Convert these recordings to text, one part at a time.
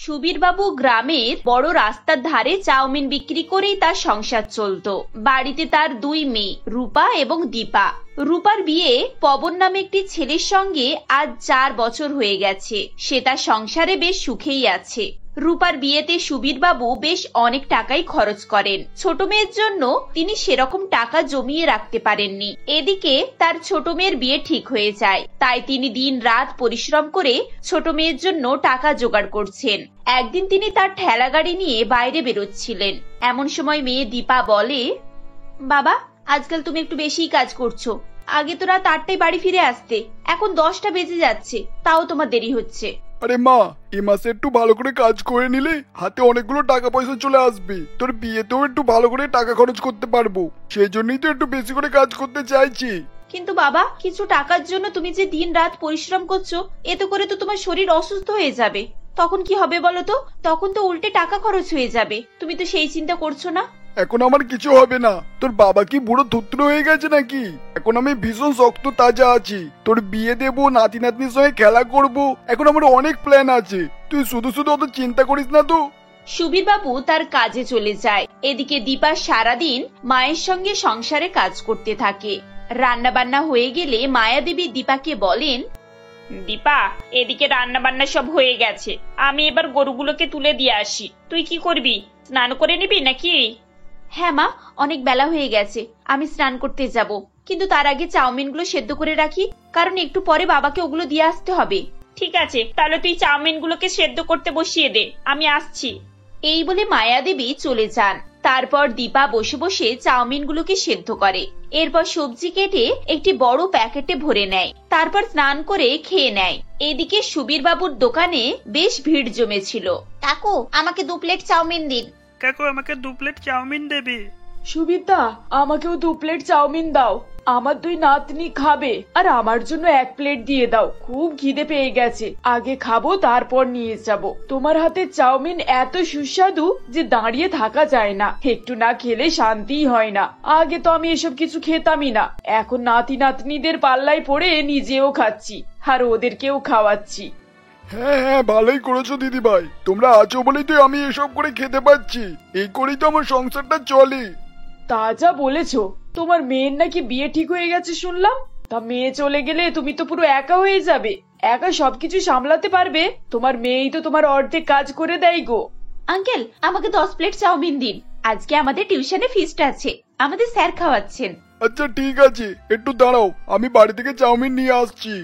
সুবীর বাবু গ্রামের বড় রাস্তার ধারে চাউমিন বিক্রি করেই তার সংসার চলতো। বাড়িতে তার দুই মেয়ে রূপা এবং দীপা। রূপার বিয়ে পবন নামে একটি ছেলের সঙ্গে আজ 4 বছর হয়ে গেছে। সে তার সংসারে বেশ সুখেই আছে। রূপার বিয়েতে সুবীর বাবু বেশ অনেক টাকাই খরচ করেন। ছোট মেয়ের জন্য তিনি সেরকম টাকা জমিয়ে রাখতে পারেননি। এদিকে তার ছোট মেয়ের বিয়ে ঠিক হয়ে যায়, তাই তিনি দিন রাত পরিশ্রম করে ছোট মেয়ের জন্য টাকা জোগাড় করছেন। একদিন তিনি তার ঠেলা গাড়ি নিয়ে বাইরে বেরোচ্ছিলেন। এমন সময় মেয়ে দীপা বলে, বাবা, আজকাল তুমি একটু বেশিই কাজ করছো। আগে তো রাত 8টায় বাড়ি ফিরে আসতে, এখন 10টা বেজে যাচ্ছে, তাও তোমার দেরি হচ্ছে। আরে মা, এই মাসে একটু ভালো করে কাজ করে নিলে হাতে অনেকগুলো টাকা পয়সা চলে আসবে। তোর বিয়েতেও একটু ভালো করে টাকা খরচ করতে পারবো, সেই জন্যই তো একটু বেশি করে কাজ করতে চাইছি। কিন্তু বাবা, কিছু টাকার জন্য তুমি যে দিন রাত পরিশ্রম করছো, এতে করে তো তোমার শরীর অসুস্থ হয়ে যাবে। তখন কি হবে বলো তো? তখন তো উল্টে টাকা খরচ হয়ে যাবে। তুমি তো সেই চিন্তা করছো না? এখন আমার কিছু হবে না। তোর বাবা কি বুড়ো থুতরো হয়ে গেছে নাকি? এখন আমি ভীষণ শক্ত তাজা আছি। তোর বিয়ে দেবো, নাতি নাতনির সঙ্গে খেলা করব। এখন আমার অনেক প্ল্যান আছে, তুই শুধু শুধু অত চিন্তা করিস না তো। সুবীর বাবু তার কাজে চলে যায়। এদিকে দীপা সারাদিন মায়ের সঙ্গে সংসারে কাজ করতে থাকে। রান্না বান্না হয়ে গেলে মায়া দেবী দীপাকে বলেন, দীপা, এদিকে রান্না বান্না সব হয়ে গেছে, আমি এবার গরুগুলোকে তুলে দিয়ে আসি। তুই কি করবি? স্নান করে নিবি নাকি? হ্যাঁ মা, অনেক বেলা হয়ে গেছে, আমি স্নান করতে যাব। কিন্তু তার আগে চাউমিনগুলো সেদ্ধ করে রাখি, কারণ একটু পরে বাবাকে ওগুলো দিয়ে আসতে হবে। ঠিক আছে, তাহলে তুই চাউমিনগুলোকে সেদ্ধ করতে বসিয়ে দে, আমি আসছি। এই বলে মায়া দেবী চলে যান। তারপর দীপা বসে বসে চাউমিনগুলোকে সেদ্ধ করে। এরপর সবজি কেটে একটি বড় প্যাকেটে ভরে নেয়। তারপর স্নান করে খেয়ে নেয়। এদিকে সুবীর বাবুর দোকানে বেশ ভিড় জমেছিল। কাকু, আমাকে 2 প্লেট চাউমিন দিন। কাকু, আমাকে 2 প্লেট চাউমিন দেবে। সুবিতা, আমাকেও 2 প্লেট চাউমিন দাও। আমার 2 নাতনি খাবে, আর আমার জন্য 1 প্লেট দিয়ে দাও। খুব খিদে পেয়ে গেছে, আগে খাবো তারপর নিয়ে যাব। তোমার হাতে চাউমিন এত সুস্বাদু যে দাঁড়িয়ে থাকা যায় না। একটু না খেলে শান্তিই হয় না। আগে তো আমি এসব কিছু খেতামই না, এখন নাতি নাতনিদের পাল্লায় পড়ে নিজেও খাচ্ছি আর ওদেরকেও খাওয়াচ্ছি। হ্যাঁ হ্যাঁ, ভালোই করেছো দিদি ভাই। তোমরা আছো বলেই তো আমি এসব করে খেতে পাচ্ছি। এই করেই তো আমার সংসারটা চলে। তা যা বলেছো। তোমার মেয়ের নাকি বিয়ে ঠিক হয়ে গেছে শুনলাম। তা মেয়ে চলে গেলে তুমি তো পুরো একা হয়ে যাবে। একা সবকিছু সামলাতে পারবে? তোমার মেয়েই তো তোমার অর্ধেক কাজ করে দেয় গো। আঙ্কেল, আমাকে 10 প্লেট চাউমিন দিন। আজকে আমাদের টিউশনে ফিস্ট আছে, আমাদের স্যার খাওয়াচ্ছেন। আচ্ছা ঠিক আছে, একটু দাঁড়াও, আমি বাড়ি থেকে চাউমিন নিয়ে আসছি।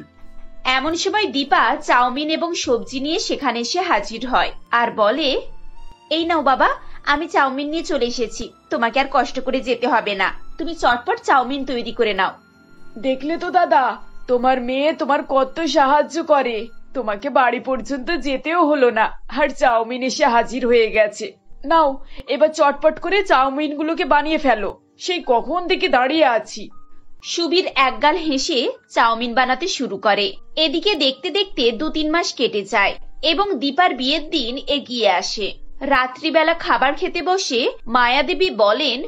এমন সময় দীপা চাউমিন এবং সবজি নিয়ে সেখানে এসে হাজির হয় আর বলে, এই নাও বাবা, আমি চাউমিন নিয়ে চলে এসেছি। তোমাকে আর কষ্ট করে যেতে হবে না, তুমি চটপট চাউমিন তৈরি করে নাও। দেখলে তো দাদা, তোমার মেয়ে তোমার কত সাহায্য করে। তোমাকে বাড়ি পর্যন্ত যেতেও হলো না, আর চাউমিন এসে হাজির হয়ে গেছে। নাও, এবার চটপট করে চাউমিন গুলোকে বানিয়ে ফেলো। সেই কখন থেকে দাঁড়িয়ে আছি। সুবীর একগাল হেসে চাউমিন বানাতে শুরু করে। এদিকে দেখতে দেখতে 2-3 মাস কেটে যায় এবং দীপার বিয়ের দিন এগিয়ে আসে। রাত্রিবেলা খাবার খেতে বসে মায়া দেবী বলেন,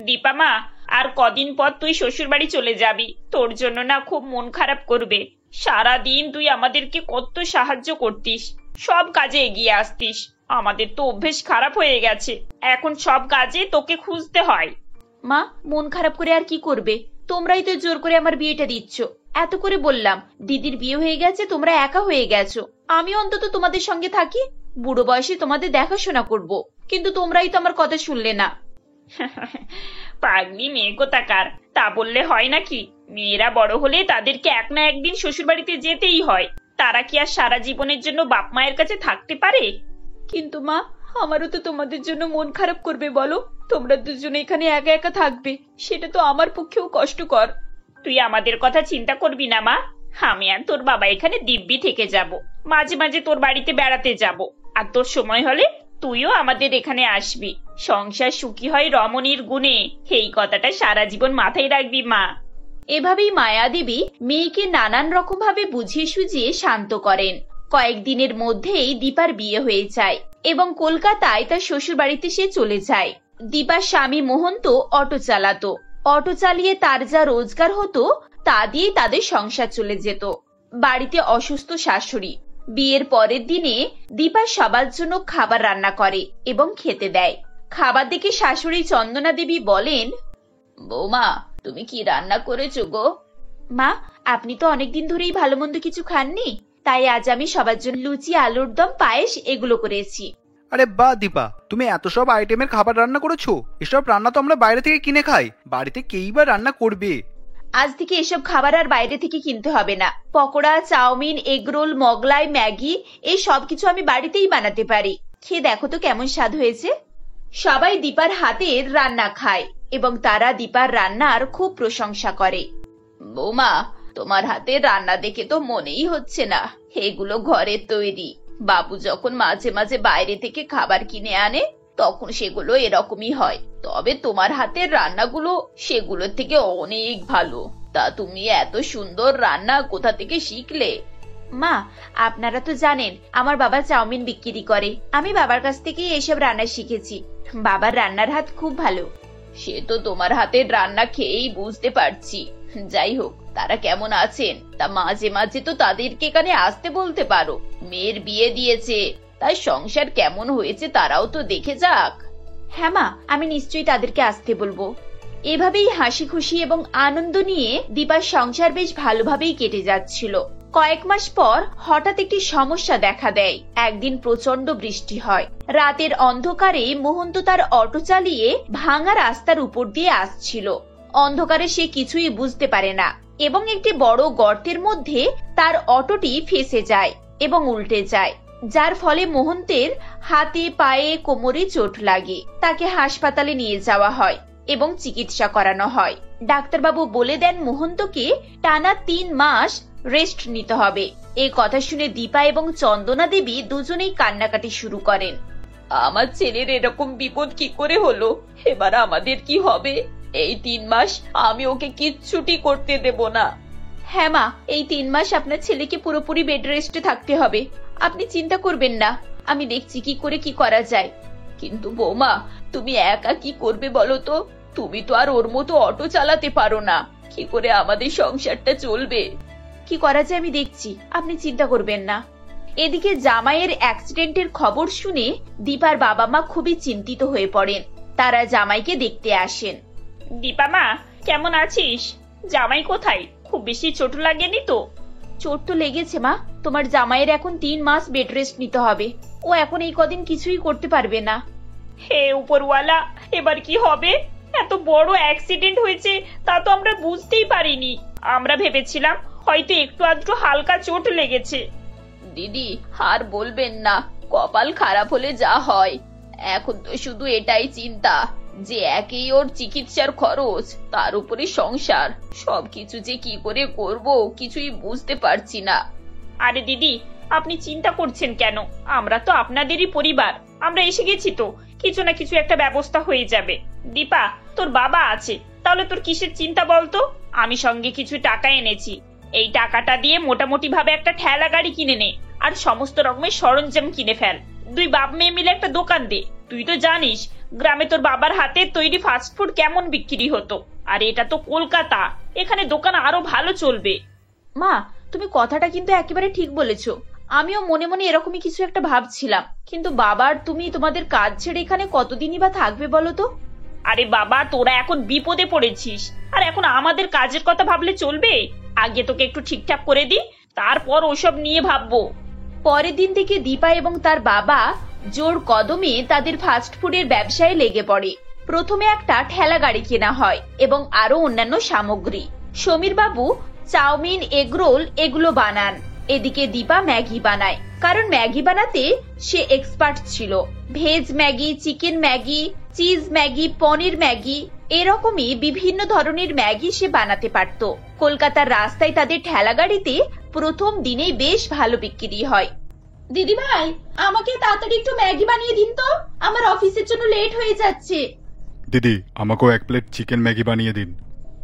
দীপা মা, আর কদিন পর তুই শ্বশুর বাড়ি চলে যাবি। তোর জন্য না খুব মন খারাপ করবে। সারা দিন তুই আমাদেরকে কত সাহায্য করতিস, সব কাজে এগিয়ে আসতিস। আমাদের তো অভ্যেস খারাপ হয়ে গেছে, এখন সব কাজে তোকে খুঁজতে হয়। মা, মন খারাপ করে আর কি করবে? তোমরাই তো জোর করে আমার বিয়েটা দিচ্ছ। এত করে বললাম দিদির বিয়ে হয়ে গেছে, তোমরা একা হয়ে গেছো। আমি অন্তত তোমাদের সঙ্গে থাকি, বুড়ো বয়সে তোমাদের দেখাশোনা করব। কিন্তু তোমরাই তো আমার কথা শুনলে না। পাগলি মেয়ে কোথাকার, তা বললে হয় নাকি? মেয়েরা বড় হলে তাদেরকে এক না একদিন শ্বশুর বাড়িতে যেতেই হয়। তারা কি আর সারা জীবনের জন্য বাপ মায়ের কাছে থাকতে পারে? কিন্তু মা, আমারও তো তোমাদের জন্য মন খারাপ করবে বলো। তোমরা দুজনে এখানে একা একা থাকবে, সেটা তো আমার পক্ষেও কষ্টকর। তুই আমাদের কথা চিন্তা করবি না মা, আমি আর তোর বাবা এখানে দিব্যি থেকে যাব। মাঝে মাঝে তোর বাড়িতে বেড়াতে যাব, আর তোর সময় হলে তুইও আমাদের এখানে আসবি। সংসার সুখী হয় রমণীর গুণে, এই কথাটা সারা জীবন মাথায় রাখবি মা। এভাবেই মায়া দেবী মেয়েকে নানান রকম ভাবে বুঝিয়ে সুঝিয়ে শান্ত করেন। কয়েকদিনের মধ্যেই দীপার বিয়ে হয়ে যায় এবং কলকাতায় তার শ্বশুর বাড়িতে সে চলে যায়। দীপার স্বামী মোহন তো অটো চালাতো। অটো চালিয়ে তার যা রোজগার হতো তা দিয়ে তাদের সংসার চলে যেত। বাড়িতে অসুস্থ শাশুড়ি, বিয়ের পরের দিনে দীপা সবার জন্য খাবার রান্না করে এবং খেতে দেয়। খাবার দেখে শাশুড়ি চন্দনা দেবী বলেন, বৌমা, তুমি কি রান্না করেছো গো? মা, আপনি তো অনেকদিন ধরেই ভালো মন্দ কিছু খাননি, তাই আজ আমি সবার জন্য লুচি, আলুর দম, পায়েস এগুলো করেছি। আরে বাহ দীপা, তুমি এত সব আইটেমের খাবার রান্না করেছো। এসব রান্না তো আমরা বাইরে থেকে কিনে খাই, বাড়িতে কেই বা রান্না করবে? আজ থেকে এসব খাবার আর বাইরে থেকে কিনতে হবে না। Pakora, chowmein, egg roll, Mughlai, Maggi এই সবকিছু আমি বাড়িতেই বানাতে পারি। খেয়ে দেখো তো কেমন স্বাদ হয়েছে। সবাই দীপার হাতের রান্না খায় এবং তারা দীপার রান্নার খুব প্রশংসা করে। বৌমা, তোমার হাতের রান্না দেখে তো মনেই হচ্ছে না এগুলো ঘরের তৈরি। বাবু যখন মাঝে মাঝে বাইরে থেকে খাবার কিনে আনে তখন সেগুলো এরকমই হয়, তবে তোমার হাতের রান্নাগুলো সেগুলোর থেকে অনেক ভালো। তা তুমি এত সুন্দর রান্না কোথা থেকে শিখলে? মা, আপনারা তো জানেন আমার বাবা চাউমিন বিক্রি করে, আমি বাবার কাছ থেকেই এসব রান্না শিখেছি। বাবার রান্নার হাত খুব ভালো। সে তো তোমার হাতের রান্না খেয়েই বুঝতে পারছি। যাই হোক, তারা কেমন আছেন তা মাঝে মাঝে তো তাদেরকে এখানে আসতে বলতে পারো। মেয়ের বিয়ে দিয়েছে, তার সংসার কেমন হয়েছে তারাও তো দেখে যাক। হ্যাঁ মা, আমি নিশ্চয়ই তাদেরকে আসতে বলবো। এভাবেই হাসি খুশি এবং আনন্দ নিয়ে দীপার সংসার বেশ ভালোভাবেই কেটে যাচ্ছিল। কয়েক মাস পর হঠাৎ একটি সমস্যা দেখা দেয়। একদিন প্রচন্ড বৃষ্টি হয়। রাতের অন্ধকারে মোহন্ত তার অটো চালিয়ে ভাঙা রাস্তার উপর দিয়ে আসছিল। অন্ধকারে সে কিছুই বুঝতে পারে না এবং একটি বড় গর্তের মধ্যে তার অটোটি ফেঁসে যায় এবং উল্টে যায়, যার ফলে মোহন্তের হাতে, পায়ে, কোমরে চোট লাগে। তাকে হাসপাতালে নিয়ে যাওয়া হয় এবং চিকিৎসা করানো হয়। ডাক্তারবাবু বলে দেন মোহন্তকে টানা 3 মাস রেস্ট নিতে হবে। এই কথা শুনে দীপা এবং চন্দনা দেবী দুজনেই কান্নাকাটি শুরু করেন। আমার ছেলের এরকম বিপদ কি করে হলো? এবার আমাদের কি হবে? এই 3 মাস আমি ওকে কিচ্ছুটি করতে দেব না। হ্যাঁ মা, এই 3 মাস আপনার ছেলেকে পুরোপুরি বেড রেস্টে থাকতে হবে। আপনি চিন্তা করবেন না, আমি দেখছি কি করে কি করা যায়। কিন্তু বৌমা, তুমি একা কি করবে বলো তো? তুমি তো আর ওর মতো অটো চালাতে পারো না। কি করে আমাদের সংসারটা চলবে? কি করা যায় আমি দেখছি, আপনি চিন্তা করবেন না। এদিকে জামাইয়ের অ্যাক্সিডেন্টের খবর শুনে দীপার বাবা মা খুবই চিন্তিত হয়ে পড়েন। তারা জামাইকে দেখতে আসেন। দীপা মা, কেমন আছিস? জামাই কোথায়? খুব বেশি চোট লাগেনি তো? চোট তো লেগেছে মা, তোমার জামাইয়ের এখন 3 মাস বেড রেস্ট নিতে হবে। ও এখন এই কদিন কিছুই করতে পারবে না। হে উপরওয়ালা, এবার কি হবে? এত বড় অ্যাক্সিডেন্ট হয়েছে তা তো আমরা বুঝতেই পারিনি। আমরা ভেবেছিলাম হয়তো একটু আধটু হালকা চোট লেগেছে। দিদি, আর বলবেন না, কপাল খারাপ হলে যা হয়। এখন তো শুধু এটাই চিন্তা যে একেই ওর চিকিৎসার খরচ, তার উপরে সংসার, সবকিছু যে কি করে করব কিছুই বুঝতে পারছি না। আরে দিদি, আপনি চিন্তা করছেন কেন? আমরা তো আপনাদেরই পরিবার, আমরা এসে গেছি তো, কিছু না কিছু একটা ব্যবস্থা হয়ে যাবে। দীপা, তোর বাবা আছে, তাহলে তোর কিসের চিন্তা বলতো? আমি সঙ্গে কিছু টাকা এনেছি, এই টাকাটা দিয়ে মোটামুটি ভাবে একটা ঠেলা গাড়ি কিনে নে আর সমস্ত রকমের সরঞ্জাম কিনে ফেল। 2 বাপ মেয়ে মিলে একটা দোকান দে। তুই তো জানিস গ্রামে তোর বাবার হাতে তৈরি ফাস্টফুড কেমন বিক্রি হতো, আর এটা তো কলকাতা, এখানে দোকান আরো ভালো চলবে। মা, তুমি কথাটা কিন্তু একেবারে ঠিক বলেছো। আমিও মনে মনে এরকমই কিছু একটা ভাবছিলাম, কিন্তু বাবার তুমি তোমাদের কাজ ছেড়ে এখানে কতদিনই বা থাকবে বলো তো? আরে বাবা, তোরা এখন বিপদে পড়েছিস, আর এখন আমাদের কাজের কথা ভাবলে চলবে? আগে তোকে একটু ঠিকঠাক করে দি, তারপর ওসব নিয়ে ভাববো। পরের দিন থেকে দীপা এবং তার বাবা জোর কদমে তাদের ফাস্টফুডের ব্যবসায় লেগে পড়ে। প্রথমে একটা ঠেলা গাড়ি কেনা হয় এবং আরো অন্যান্য সামগ্রী। সমীর বাবু চাউমিন, এগরোল এগুলো বানান। এদিকে দীপা ম্যাগি বানায়, কারণ ম্যাগি বানাতে সে এক্সপার্ট ছিল। Veg Maggi, chicken Maggi, cheese Maggi, paneer Maggi, এরকমই বিভিন্ন ধরনের ম্যাগি সে বানাতে পারত। কলকাতার রাস্তায় তাদের ঠেলা গাড়িতে প্রথম দিনেই বেশ ভালো বিক্রি হয়। দিদি ভাই, আমাকে তাড়াতাড়ি একটু ম্যাগি বানিয়ে দিন তো, আমার অফিসের জন্য লেট হয়ে যাচ্ছে। দিদি, আমাকেও 1 প্লেট চিকেন ম্যাগি বানিয়ে দিন।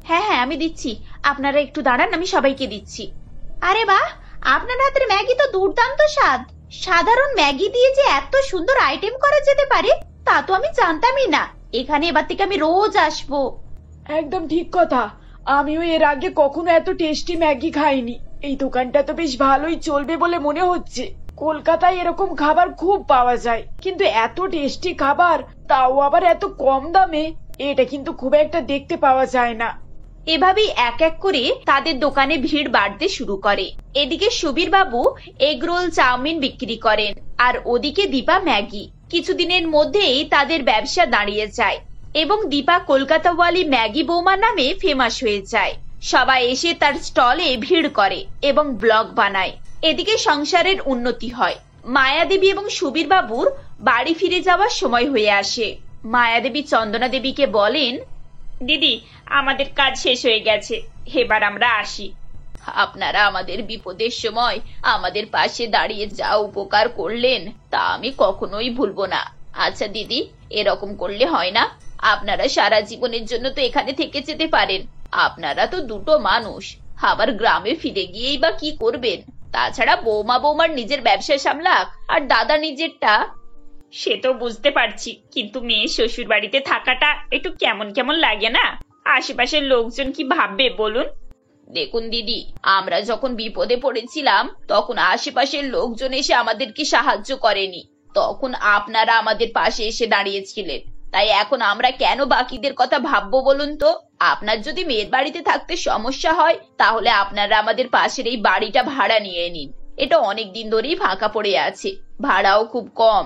হ্যাঁ হ্যাঁ, আমি দিচ্ছি, আপনারা একটু দাঁড়ান, আমি সবাইকে দিচ্ছি। আরে বাহ, আপনার হাতের ম্যাগি তো দুর্দান্ত স্বাদ। সাধারণ ম্যাগি দিয়ে যে এত সুন্দর আইটেম করা যেতে পারে তা তো আমি জানতামই না। এখানে এবার থেকে আমি রোজ আসবো। একদম ঠিক কথা, আমিও এর আগে কখনো এত টেস্টি ম্যাগি খাইনি। এই দোকানটা তো বেশ ভালোই চলবে বলে মনে হচ্ছে। কলকাতায় এরকম খাবার খুব পাওয়া যায়, কিন্তু এত টেস্টি খাবার, তাও আবার এত কম দামে, এটা কিন্তু খুব একটা দেখতে পাওয়া যায় না। এভাবেই এক এক করে তাদের দোকানে ভিড় বাড়তে শুরু করে। এদিকে সুবীর বাবু এগরোল, চাউমিন বিক্রি করেন, আর ওদিকে দীপা ম্যাগি। কিছুদিনের মধ্যেই তাদের ব্যবসা দাঁড়িয়ে যায় এবং দীপা কলকাতাওয়ালি ম্যাগি বৌমা নামে ফেমাস হয়ে যায়। সবাই এসে তার স্টলে ভিড় করে এবং ব্লগ বানায়। এদিকে সংসারের উন্নতি হয়। মায়াদেবী এবং সুবীর বাবুর বাড়ি ফিরে যাওয়ার সময় হয়ে আসে। মায়াদেবী চন্দনা দেবীকে বলেন, দিদি, আমাদের কাজ শেষ হয়ে গেছে, এবার আমরা আসি। আপনারা আমাদের বিপদের সময় আমাদের পাশে দাঁড়িয়ে যা উপকার করলেন তা আমি কখনোই ভুলবো না। আচ্ছা দিদি, এরকম করলে হয় না? আপনারা সারা জীবনের জন্য তো এখানে থেকে যেতে পারেন। আপনারা তো দুটো মানুষ, আবার গ্রামে ফিরে গিয়েই বা কি করবেন? তাছাড়া বৌমার নিজের ব্যবসা সামলাক, আর দাদা নিজেরটা। সে তো বুঝতে পারছি, কিন্তু মেয়ে শ্বশুর বাড়িতে থাকাটা একটু কেমন কেমন লাগে না? আশেপাশের লোকজন কি ভাববে বলুন? দেখুন দিদি, আমরা যখন বিপদে পড়েছিলাম তখন আশেপাশের লোকজন এসে আমাদেরকে সাহায্য করেনি। তখন আপনারা আমাদের পাশে এসে দাঁড়িয়েছিলেন, তাই এখন আমরা কেন বাকিদের কথা ভাববো বলুন তো? আপনার যদি মেয়ের বাড়িতে থাকতে সমস্যা হয় তাহলে আপনারা আমাদের পাশের এই বাড়িটা ভাড়া নিয়ে নিন। এটা অনেক দিন ধরেই ফাঁকা পড়ে আছে, ভাড়াও খুব কম।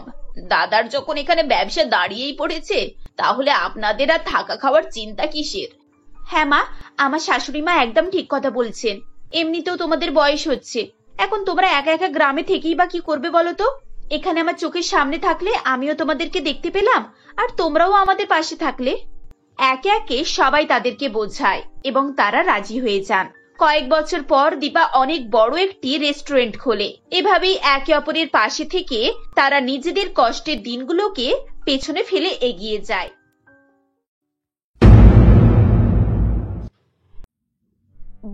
দাদার যখন এখানে ব্যবসা দাঁড়িয়েই পড়েছে, তাহলে আপনাদের আর থাকা খাওয়ার চিন্তা কিসের? হ্যাঁ মা, আমার শাশুড়ি মা একদম ঠিক কথা বলছেন। এমনিতেও তোমাদের বয়স হচ্ছে, এখন তোমরা একা একা গ্রামে থেকেই বা কি করবে বলো তো? এখানে আমার চোখের সামনে থাকলে আমিও তোমাদেরকে দেখতে পেলাম, আর তোমরাও আমাদের পাশে থাকলে। একে একে সবাই তাদেরকে বোঝায় এবং তারা রাজি হয়ে যান। কয়েক বছর পর দীপা অনেক বড় একটি রেস্টুরেন্ট খোলে। এভাবেই একে অপরের পাশে থেকে তারা নিজেদের কষ্টের দিনগুলোকে পেছনে ফেলে এগিয়ে যায়।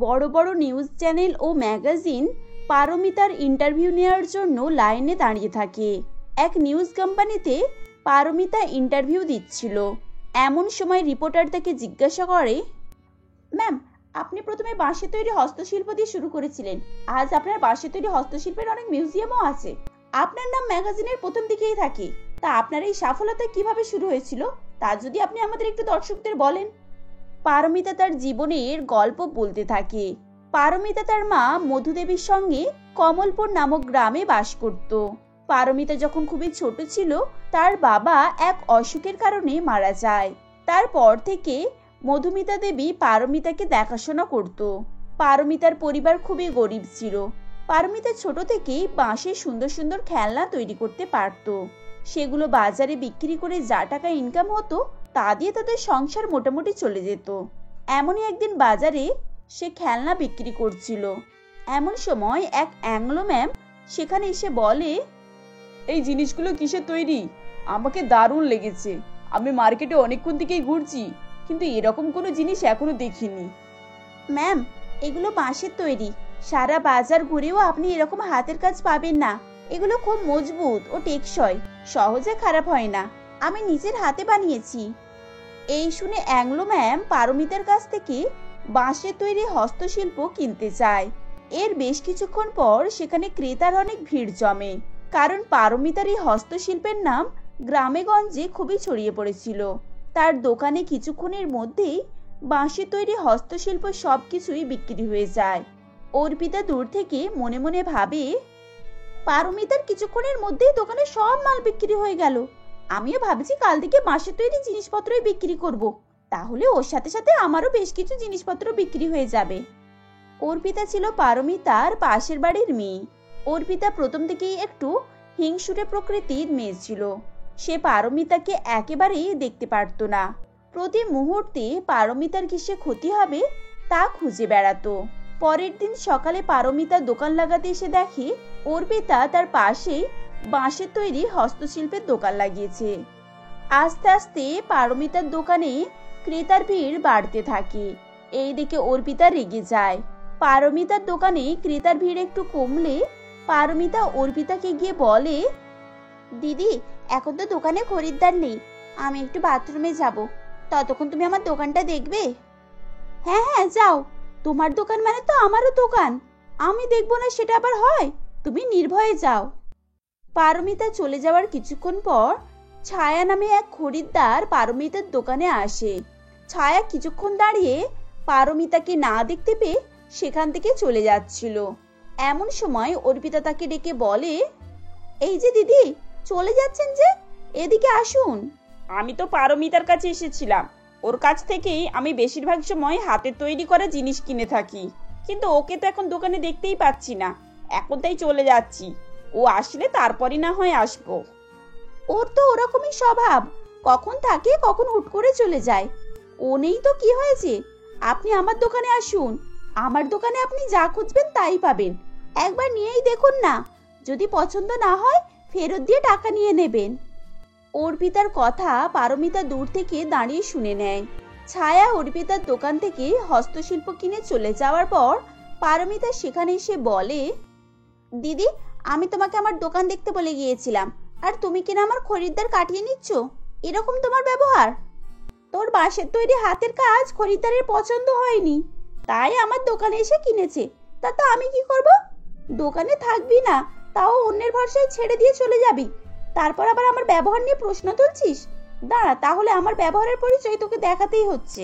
বড় বড় নিউজ চ্যানেল ও ম্যাগাজিন পারমিতার ইন্টারভিউ নেওয়ার জন্য লাইনে দাঁড়িয়ে থাকে। এক নিউজ কোম্পানিতে পারমিতা ইন্টারভিউ দিচ্ছিল। এমন সময় রিপোর্টার তাকে জিজ্ঞাসা করে, ম্যাম, আপনি প্রথমে বাঁশে তৈরি হস্তশিল্প দিয়ে শুরু করেছিলেন, আজ আপনার বাঁশে তৈরি হস্তশিল্পের অনেক মিউজিয়ামও আছে, আপনার নাম ম্যাগাজিনের প্রথম দিকেই থাকে। তা আপনার এই সফলতা কিভাবে শুরু হয়েছিল তা যদি আপনি আমাদের একটু দর্শকদের বলেন। পারমিতা তার জীবনের গল্প বলতে থাকে। পারমিতা তার মা মধুদেবীর সঙ্গে কমলপুর নামক গ্রামে বাস করত। পারমিতা যখন খুবই ছোট ছিল তার বাবা এক অসুখের কারণে মারা যায়। তারপর থেকে মধুমিতা দেবী পারমিতাকে দেখাশোনা করত। পারমিতার পরিবার খুবই গরিব ছিল। পারমিতা ছোট থেকেই বাঁশের সুন্দর সুন্দর খেলনা তৈরি করতে পারত। সেগুলো বাজারে বিক্রি করে যা টাকা ইনকাম হতো তা দিয়ে তাদের সংসার মোটামুটি চলে যেত। এমনই একদিন বাজারে সে খেলনা বিক্রি করছিল। এমন সময় এক অ্যাংলো ম্যাম সেখানে এসে বলে, এই জিনিসগুলো কিসের তৈরি? আমাকে দারুণ লেগেছে। আমি মার্কেটে অনেকক্ষণ থেকেই ঘুরছি, কিন্তু এরকম কোনো জিনিস এখনো দেখিনি। ম্যাম, এগুলো বাঁশের তৈরি। সারা বাজার ঘুরেও আপনি এরকম হাতের কাজ পাবেন না। এগুলো খুব মজবুত ও টেকসই, সহজে খারাপ হয় না। আমি নিজের হাতে বানিয়েছি। এই শুনে অ্যাংলো ম্যাম পারমিতার কাছ থেকে বাঁশের তৈরি হস্তশিল্প কিনতে চায়। এর বেশ কিছুক্ষণ পর সেখানে ক্রেতার অনেক ভিড় জমে, কারণ পারমিতার এই হস্তশিল্পের নাম গ্রামে গঞ্জে খুবই ছড়িয়ে পড়েছিল। তার দোকানে কিছুক্ষণের মধ্যেই বাঁশের তৈরি হস্তশিল্প সবকিছুই বিক্রি হয়ে যায়। অর্পিতা দূর থেকে মনে মনে ভাবে, পারমিতার কিছুক্ষণের মধ্যেই দোকানে সব মাল বিক্রি হয়ে গেল। আমিও ভাবছি কাল থেকে বাঁশের তৈরি জিনিসপত্রই বিক্রি করব, তাহলে ওর সাথে সাথে আমারও বেশ কিছু জিনিসপত্র বিক্রি হয়ে যাবে। অর্পিতা ছিল পারমিতার পাশের বাড়ির মেয়ে। অর্পিতা প্রথম থেকেই একটু হিংসুটে প্রকৃতির মেয়ে ছিল। সে পারমিতাকে একেবারেই দেখতে পারত না। প্রতি মুহূর্তে পারমিতার কিসে ক্ষতি হবে তা খুঁজে বেড়াতো। পরের দিন সকালে পারমিতা দোকান লাগাতে এসে দেখে অর্পিতা তার পাশেই বাঁশের তৈরি হস্তশিল্পের দোকান লাগিয়েছে। আস্তে আস্তে পারমিতার দোকানে ক্রেতার ভিড় বাড়তে থাকে। এই দেখে অর্পিতা রেগে যায়। পারমিতার দোকানে ক্রেতার ভিড় একটু কমলে পারমিতা অর্পিতাকে গিয়ে বলে, দিদি, এখন তো দোকানে খরিদ্দার নেই, আমি একটু বাথরুমে যাব, ততক্ষণ তুমি আমার দোকানটা দেখবে? হ্যাঁ হ্যাঁ, যাও, তোমার দোকান মানে তো আমারও দোকান, আমি দেখবো না সেটা আবার হয়? তুমি নির্ভয়ে যাও। পারমিতা চলে যাওয়ার কিছুক্ষণ পর ছায়া নামে এক খরিদ্দার পারমিতার দোকানে আসে। ছায়া কিছুক্ষণ দাঁড়িয়ে পারমিতাকে না দেখতে পেয়ে সেখান থেকে চলে যাচ্ছিল। এমন সময় অর্পিতা তাকে ডেকে বলে, এই যে দিদি, চলে যাচ্ছেন যে, এদিকে আসুন। আমি তো পারমিতার কাছে এসেছিলাম। ওর কাছ থেকেই আমি বেশিরভাগ সময় হাতের তৈরি করা জিনিস কিনে থাকি, কিন্তু ওকে তো এখন দোকানে দেখতেই পাচ্ছি না। এখন তাই চলে যাচ্ছি। ও আসলে তারপরই না হয় আসবো। ওর তো ওরকমই স্বভাব, কখন থাকে কখন হুট করে চলে যায়। ও নেই তো কি হয়েছে, আপনি আমার দোকানে আসুন। আমার দোকানে আপনি যা খুঁজবেন তাই পাবেন। একবার নিয়েই দেখুন না, যদি পছন্দ না হয় ফেরত দিয়ে টাকা নিয়ে নেবেন। অর্পিতার কথা পারমিতা দূর থেকে দাঁড়িয়ে শুনে নেয়। ছায়া অর্পিতার দোকান থেকে হস্তশিল্প কিনে চলে যাওয়ার পর পারমিতা সেখানে এসে বলে, দিদি, আমি তোমাকে আমার দোকান দেখতে বলে গিয়েছিলাম, আর তুমি কিনা আমার খরিদ্দার কাটিয়ে নিচ্ছ। এরকম তোমার ব্যবহার? তোর বাঁশের তৈরি হাতের কাজ খরিদ্দারের পছন্দ হয়নি, তাই আমার দোকানে এসে কিনেছে। তাতে আমি কি করব? দোকানে থাকবি না, তাও অন্যের ভরসায় ছেড়ে দিয়ে চলে যাবি, তারপর আবার আমার ব্যবহার নিয়ে প্রশ্ন তুলছিস? দাঁড়া, তাহলে আমার ব্যবহারের পরিচয় তোকে দেখাতেই হচ্ছে।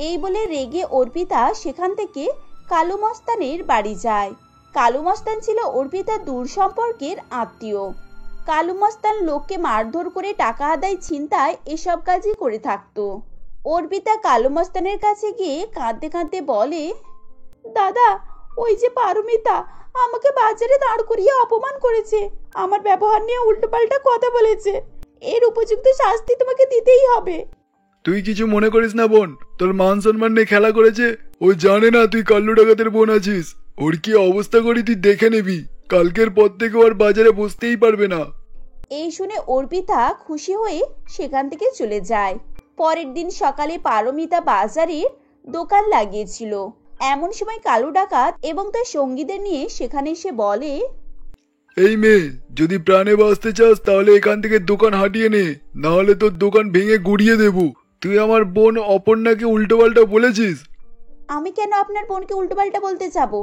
এই বলে রেগে অর্পিতা সেখান থেকে কালু মস্তানের বাড়ি যায়। কালু মস্তান ছিল অর্পিতার দূর সম্পর্কের আত্মীয়। কালু মস্তান লোককে মারধর করে টাকা আদায়, ছিনতাই এসব কাজই করে থাকতো। অর্পিতা কালু মস্তানের কাছে গিয়ে কাঁদতে কাঁদতে বলে, দাদা, ওই যে পারমিতা আমাকে বাজারে দাঁড় করিয়ে অপমান করেছে, আমার ব্যবহার নিয়ে উল্টোপাল্টা কথা বলেছে। এর উপযুক্ত শাস্তি তোমাকে দিতেই হবে। তুই কিছু মনে করিস না বোন, তোর মান সম্মান নিয়ে খেলা করেছে। ও জানে না তুই কাল্লু ডাকাতের বোন আছিস। ওর কি অবস্থা করি তুই দেখে নিবি। কালকের পর থেকে ওর বাজারে বসতেই পারবে না। এই শুনে অর্পিতা খুশি হয়ে সেখান থেকে চলে যায়। পরের দিন সকালে পারমিতা বাজারে দোকান লাগিয়েছিল। এমন সময় কালু ডাকাত এবং তার সঙ্গীদের নিয়ে সেখানে এসে বলে, এই মেয়ে, যদি প্রাণে বাঁচতে চাস তাহলে এখান থেকে দোকান হাঁটিয়ে নে, না হলে তোর দোকান ভেঙে গুড়িয়ে দেবো। তুই আমার বোন অপর্ণাকে উল্টোপাল্টা বলেছিস। আমি কেন আপনার বোনকে উল্টোপাল্টা বলতে যাব?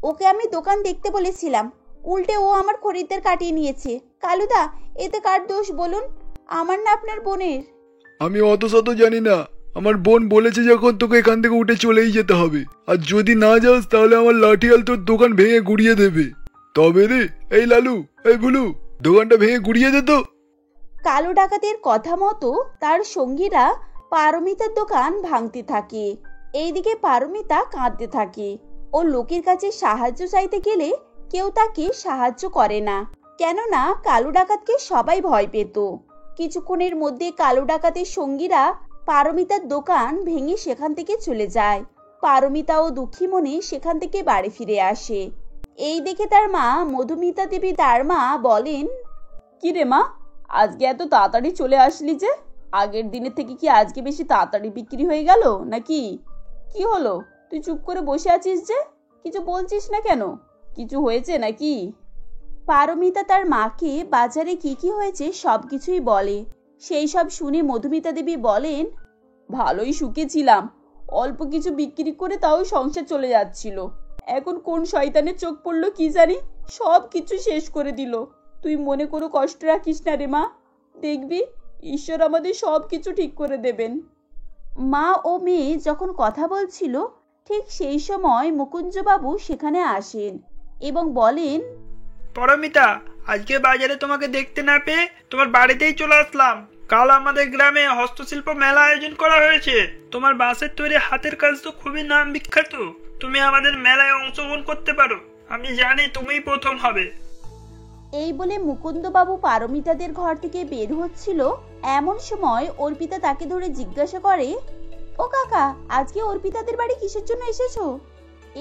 ওকে আমি দোকান দেখতে বলেছিলাম, উল্টে ও আমার খরিদ্দার কাটিয়ে নিয়েছে। কালুদা, এতে কার দোষ বলুন? আমার না আপনার বোনের? আমি অত শত জানি না। আমার বোন বলেছে যখন তোকে এখান থেকে উঠে চলেই যেতে হবে, আর যদি না যাস তাহলে আমার লাঠিয়াল তোর দোকান ভেঙে গুড়িয়ে দেবে। তবে রে, এই লালু, এই ভুলু, দোকানটা ভেঙে গুড়িয়ে দে তো। কালু ডাকাতের কথা মতো তার সঙ্গীরা পারমিতার দোকান ভাঙতে থাকে। এইদিকে পারমিতা কাঁদতে থাকে। ও লোকের কাছে সাহায্য চাইতে গেলে কেউ তাকে সাহায্য করে না, কেননা কালু ডাকাতকে সবাই ভয় পেত। কিছুক্ষণের মধ্যে কালু ডাকাতের সঙ্গীরা পারমিতার দোকান ভেঙে সেখান থেকে চলে যায়। পারমিতা ও দুঃখী মনে সেখান থেকে বাড়ি ফিরে আসে। এই দেখে তার মা মধুমিতা দেবী তার মা বলেন, কি রে মা, আজকে এত তাড়াতাড়ি চলে আসলি যে? আগের দিনের থেকে কি আজকে বেশি তাড়াতাড়ি বিক্রি হয়ে গেল নাকি? কি হলো, তুই চুপ করে বসে আছিস যে? কিছু বলছিস না কেন? কিছু হয়েছে নাকি? পারমিতা তার মাকে বাজারে কি কি হয়েছে সবকিছুই বলে। সেই সব শুনে মধুমিতা দেবী বলেন, ভালোই সুখে ছিলাম, অল্প কিছু বিক্রি করে তাও সংসার চলে যাচ্ছিল। এখন কোন শয়তানের চোখ পড়লো কি জানি, সব কিছু শেষ করে দিল। তুই মনে করে কষ্ট রাখিস না রে মা, দেখবি ঈশ্বর আমাদের সব কিছু ঠিক করে দেবেন। মা ও মেয়ে যখন কথা বলছিল ঠিক সেই সময় মুকুঞ্জবাবু সেখানে আসেন এবং বলেন, পরমিতা, আজকে বাজারে তোমাকে দেখতে না পেয়ে তোমার বাড়িতেই চলে আসলাম। কাল আমাদের গ্রামে হস্তশিল্প মেলা আয়োজন করা হয়েছে। তোমার বাঁশের তৈরি হাতের কাজ তো খুবই নাম বিখ্যাত। তুমি আমাদের মেলায় অংশগ্রহণ করতে পারো। আমি জানি তুমিই প্রথম হবে। এই বলে মুকুন্দবাবু পারমিতাদের ঘর থেকে বের হচ্ছিল। এমন সময় অর্পিতা তাকে ধরে জিজ্ঞাসা করে, ও কাকা, আজকে অর্পিতাদের বাড়ি কিসের জন্য এসেছো?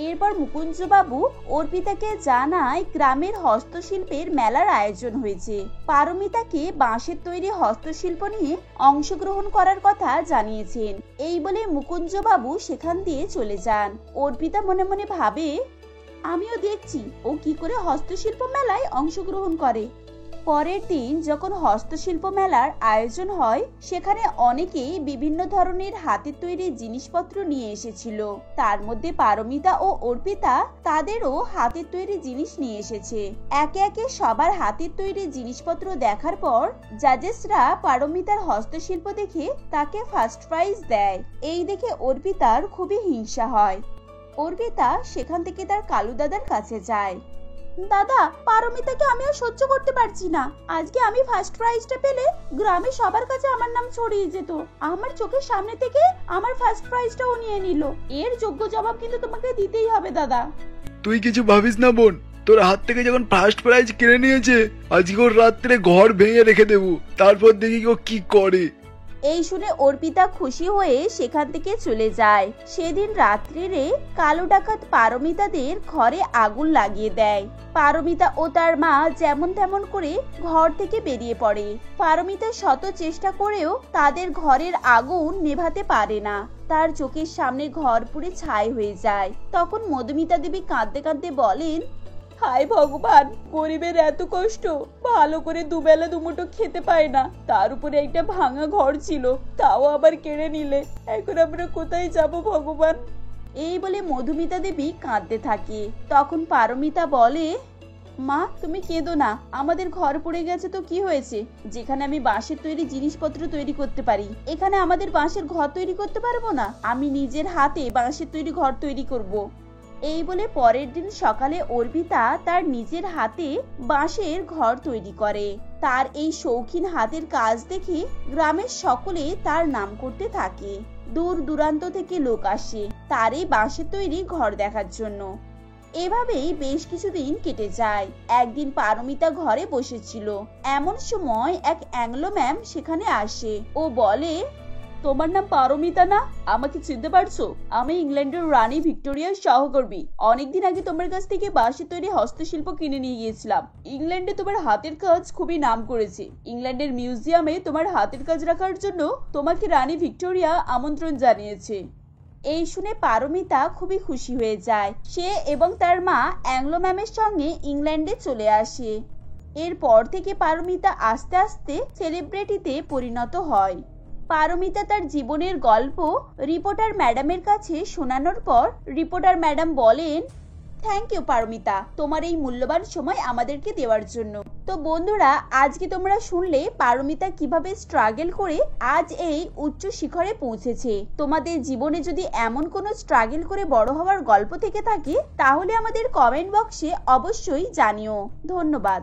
এরপর মুকুঞ্জবাবু অর্পিতাকে জানায় গ্রামের হস্তশিল্পের মেলার আয়োজন হয়েছে। পারমিতাকে বাঁশের তৈরি হস্তশিল্প নিয়ে অংশগ্রহণ করার কথা জানিয়েছেন। এই বলে মুকুঞ্জবাবু সেখান দিয়ে চলে যান। অর্পিতা মনে মনে ভাবে, আমিও দেখছি ও কি করে হস্তশিল্প মেলায় অংশগ্রহণ করে। পরের দিন যখন হস্তশিল্প মেলার আয়োজন হয়, সেখানে অনেকেই বিভিন্ন ধরনের হাতের তৈরি জিনিসপত্র নিয়ে এসেছিল। তার মধ্যে পারমিতা ও অর্পিতা তাদেরও হাতের তৈরি জিনিস নিয়ে এসেছে। একে একে সবার হাতের তৈরি জিনিসপত্র দেখার পর জাজেসরা পারমিতার হস্তশিল্প দেখে তাকে ফার্স্ট প্রাইজ দেয়। এই দেখে অর্পিতার খুবই হিংসা হয়। অর্পিতা সেখান থেকে তার কালু দাদার কাছে যায়। দাদা, পারমিতাকে আমি আর সহ্য করতে পারছি না। আজকে আমি ফার্স্ট প্রাইজটা পেলে গ্রামে সবার কাছে আমার নাম ছড়িয়ে যেত। আমার চোখের সামনে থেকে আমার ফার্স্ট প্রাইজটাও নিয়ে নিল। এর যোগ্য জবাব কিন্তু তোমাকে দিতেই হবে দাদা। তুই কিছু ভাবিস না বোন, তোর হাত থেকে যখন ফার্স্ট প্রাইজ কিনে নিয়েছে, আজকে ওর রাত্রে ঘর ভেঙে রেখে দেবো, তারপর দেখি ও কি করে। এই শুনে অর্পিতা খুশি হয়ে সেখান থেকে চলে যায়। সেদিন রাত্রিরে কালো ডাকাত পারমিতাদের ঘরে আগুন লাগিয়ে দেয়। পারমিতা ও তার মা যেমন তেমন করে ঘর থেকে বেরিয়ে পড়ে। পারমিতা শত চেষ্টা করেও তাদের ঘরের আগুন নেভাতে পারে না। তার চোখের সামনে ঘর পুড়ে ছাই হয়ে যায়। তখন মধুমিতা দেবী কাঁদতে কাঁদতে বলেন, হায় ভগবান, গরিবের এত কষ্ট, ভালো করে দুবেলা দুমুঠো খেতে পায় না, তার উপরে একটা ভাঙা ঘর ছিল, তাও আবার কেড়ে নিলে। এখন আমরা কোথায় যাব ভগবান? এই বলে মধুমিতা দেবী কাঁদতে থাকে। তখন পারমিতা বলে, মা তুমি কেঁদো না, আমাদের ঘর পড়ে গেছে তো কি হয়েছে? যেখানে আমি বাঁশের তৈরি জিনিসপত্র তৈরি করতে পারি, এখানে আমাদের বাঁশের ঘর তৈরি করতে পারবো না? আমি নিজের হাতে বাঁশের তৈরি ঘর তৈরি করব। এই বলে পরের দিন সকালে অর্পিতা তার নিজের হাতে বাঁশের ঘর তৈরি করে। তার এই শৌখিন হাতের কাজ দেখে গ্রামের সকলে তার নাম করতে থাকে। দূর দূরান্ত থেকে লোক আসে তার এই বাঁশের তৈরি ঘর দেখার জন্য। এভাবেই বেশ কিছুদিন কেটে যায়। একদিন পারমিতা ঘরে বসেছিল, এমন সময় এক অ্যাংলো ম্যাম সেখানে আসে ও বলে, তোমার নাম পারমিতা না? আমাকে চিনতে পারছো? আমি ইংল্যান্ডের রানী ভিক্টোরিয়ার সহকর্মী। অনেকদিন আগে তোমার কাছ থেকে বাঁশের তৈরি হস্তশিল্প কিনে নিয়ে গিয়েছিলাম। ইংল্যান্ডে তোমার হাতের কাজ খুবই নাম করেছে। ইংল্যান্ডের মিউজিয়ামে তোমার হাতের কাজ রাখার জন্য তোমাকে রানী ভিক্টোরিয়া আমন্ত্রণ জানিয়েছে। এই শুনে পারমিতা খুবই খুশি হয়ে যায়। সে এবং তার মা অ্যাংলো ম্যামের সঙ্গে ইংল্যান্ডে চলে আসে। এরপর থেকে পারমিতা আস্তে আস্তে সেলিব্রিটিতে পরিণত হয়। পারমিতা তার জীবনের গল্প রিপোর্টার ম্যাডামের কাছে শোনানোর পর রিপোর্টার ম্যাডাম বলেন, থ্যাংক ইউ পারমিতা, তোমার এই মূল্যবান সময় আমাদেরকে দেওয়ার জন্য। তো বন্ধুরা, আজকে তোমরা শুনলে পারমিতা কিভাবে স্ট্রাগল করে আজ এই উচ্চ শিখরে পৌঁছেছে। তোমাদের জীবনে যদি এমন কোনো স্ট্রাগল করে বড় হওয়ার গল্প থেকে থাকে, তাহলে আমাদের কমেন্ট বক্সে অবশ্যই জানিও। ধন্যবাদ।